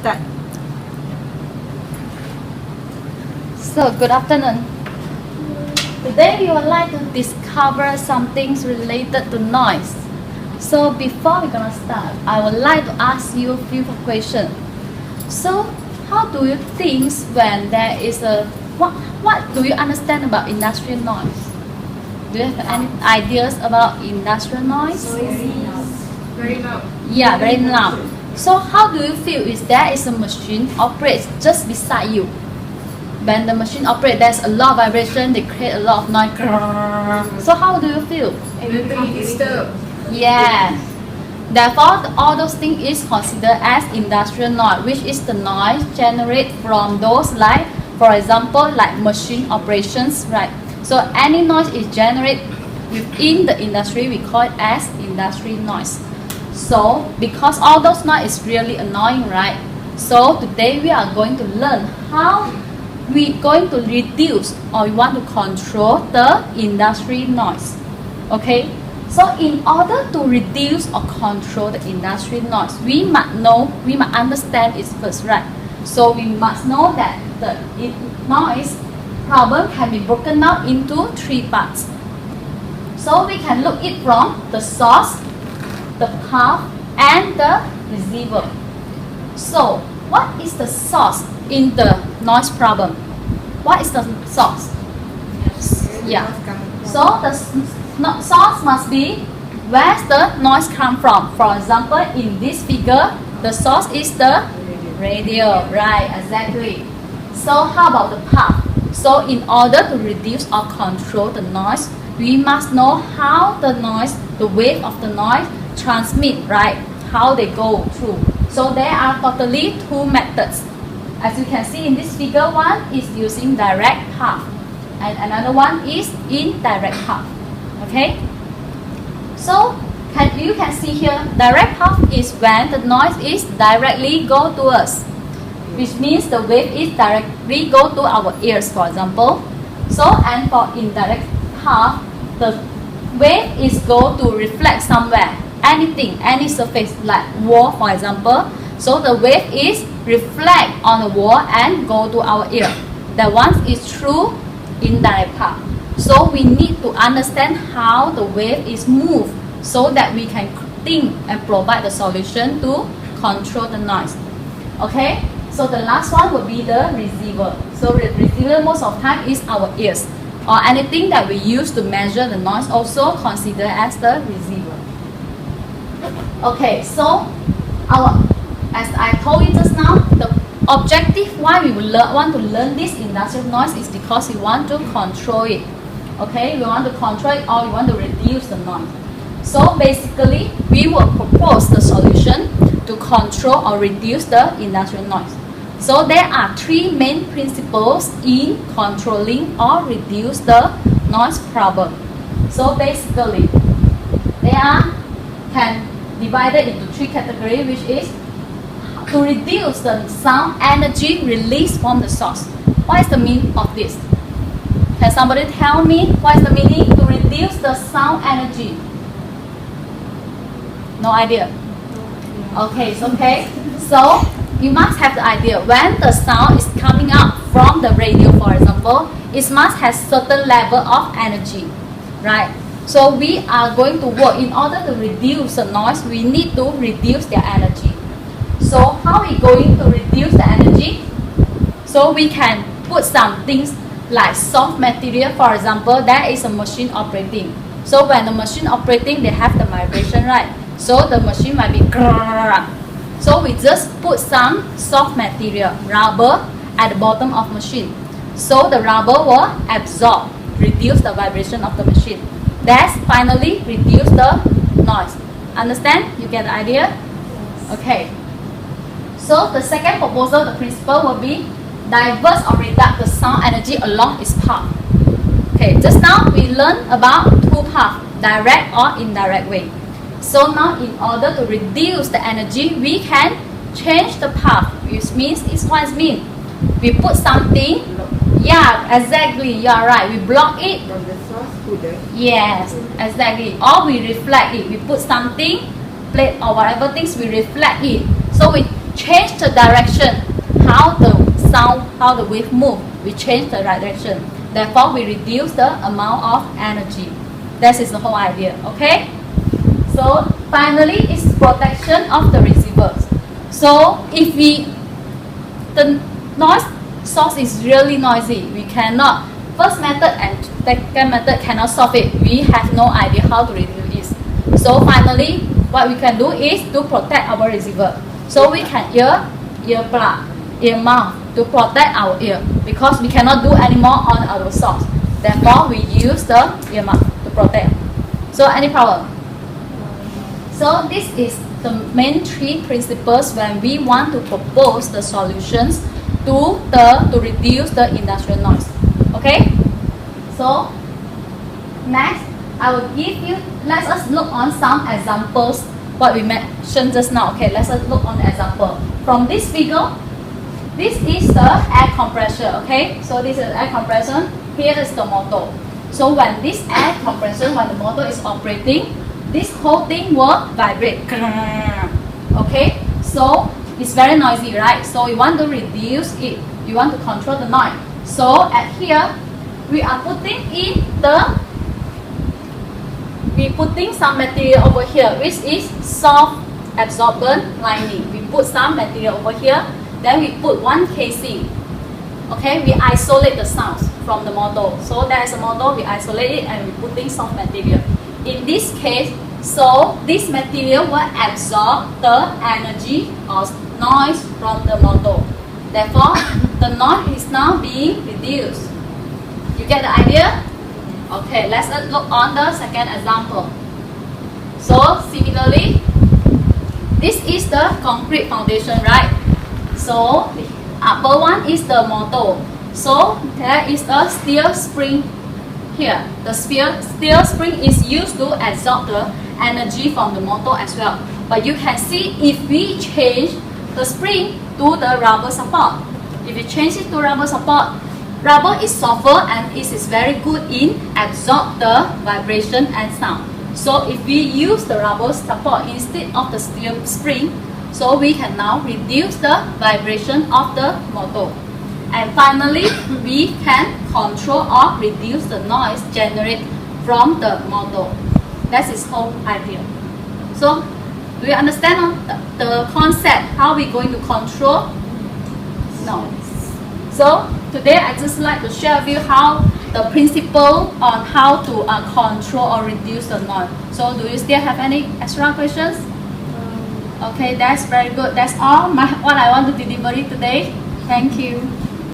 start. So, good afternoon. Today we would like to discover some things related to noise. So, before we're gonna start, I would like to ask you a few questions. So, how do you think when there is a what do you understand about industrial noise? Do you have any ideas about industrial noise? Very loud. Yeah, very loud. So how do you feel if there is a machine operates just beside you? When the machine operates, there's a lot of vibration, they create a lot of noise. So how do you feel? Everybody disturbed. Yeah. Therefore, all those things is considered as industrial noise, which is the noise generated from those like, for example, like machine operations, right? So any noise is generated within the industry, we call it as industrial noise. So because all those noise is really annoying, right? So today we are going to learn how we going to reduce or we want to control the industrial noise. Okay? So in order to reduce or control the industrial noise, we must understand it first, right? So we must know that the noise problem can be broken down into three parts. So we can look it from the source, the path, and the receiver. So what is the source in the noise problem? What is the source? Yeah. So the source must be where the noise come from. For example, in this figure, the source is the radio, right? Exactly. So how about the path? So in order to reduce or control the noise, we must know how the noise, the wave of the noise transmit, right? How they go through. So there are totally two methods. As you can see in this figure, one is using direct path and another one is indirect path. Okay? So you can see here, direct path is when the noise is directly go to us, which means the wave is directly go to our ears, for example. So and for indirect path, the wave is go to reflect somewhere, anything, any surface like wall, for example. So the wave is reflect on the wall and go to our ear. That one is true indirect path. So we need to understand how the wave is moved so that we can think and provide the solution to control the noise. Okay? So the last one will be the receiver. So the receiver most of the time is our ears, or anything that we use to measure the noise also considered as the receiver. Okay, so as I told you just now, the objective why we want to learn this industrial noise is because we want to control it. Okay, we want to control it or we want to reduce the noise. So basically, we will propose the solution to control or reduce the industrial noise. So there are three main principles in controlling or reduce the noise problem. So basically, they can divided into three categories, which is to reduce the sound energy released from the source. What is the meaning of this? Can somebody tell me what is the meaning to reduce the sound energy? No idea? Okay, it's okay. So you must have the idea when the sound is coming out from the radio, for example, it must have certain level of energy, right? So we are going to work in order to reduce the noise, we need to reduce their energy. So how are we going to reduce the energy? So we can put some things like soft material. For example, there is a machine operating. So when the machine operating, they have the vibration, right? So the machine might be grrr. So we just put some soft material, rubber, at the bottom of machine. So the rubber will absorb, reduce the vibration of the machine. That's finally reduce the noise. Understand? You get the idea? Okay. So the second proposal, the principle will be diverse or reduce the sound energy along its path. Okay, just now we learned about two paths, direct or indirect way. So now in order to reduce the energy, we can change the path, which means it's what it means. We put something, yeah, exactly, you are right. We block it. From the source to the... Yes, exactly. Or we reflect it. We put something, plate or whatever things, we reflect it. So we change the direction, how the sound, how the wave move. We change the direction. Therefore, we reduce the amount of energy. That is the whole idea. Okay. So finally, it's protection of the receivers. So if the noise source is really noisy, we cannot. First method and second method cannot solve it. We have no idea how to reduce this. So finally, what we can do is to protect our receiver. So we can ear plug, ear mount to protect our ear because we cannot do anymore on our source. Therefore, we use the ear mount to protect. So any problem? So this is the main three principles when we want to propose the solutions to reduce the industrial noise. Okay? So next, I will give you. Let us look on some examples. What we mentioned just now. Okay, let us look on the example. From this figure, this is the air compressor. Okay, so this is air compression. Here is the motor. So when this air compression, when the motor is operating, this whole thing will vibrate. Okay, so it's very noisy, right? So you want to reduce it. You want to control the noise. So at here, we are putting some material over here, which is soft absorbent lining. We put some material over here. Then we put one casing. Okay, we isolate the sounds from the motor. So there is a motor, we isolate it and we putting soft material. In this case, so this material will absorb the energy or noise from the motor. Therefore, the noise is now being reduced. You get the idea? Okay, let's look on the second example. So similarly, this is the concrete foundation, right? So the upper one is the motor. So there is a steel spring here. The steel spring is used to absorb the energy from the motor as well. But you can see if we change the spring to the rubber support. If you change it to rubber support, rubber is softer and it is very good in absorb the vibration and sound. So if we use the rubber support instead of the steel spring, so we can now reduce the vibration of the motor. And finally, we can control or reduce the noise generated from the motor. That's its whole idea. So do you understand the concept? How we're going to control noise? So today I just like to share with you how the principle on how to control or reduce the noise. So do you still have any extra questions? Okay, that's very good. That's all what I want to deliver today. Thank you.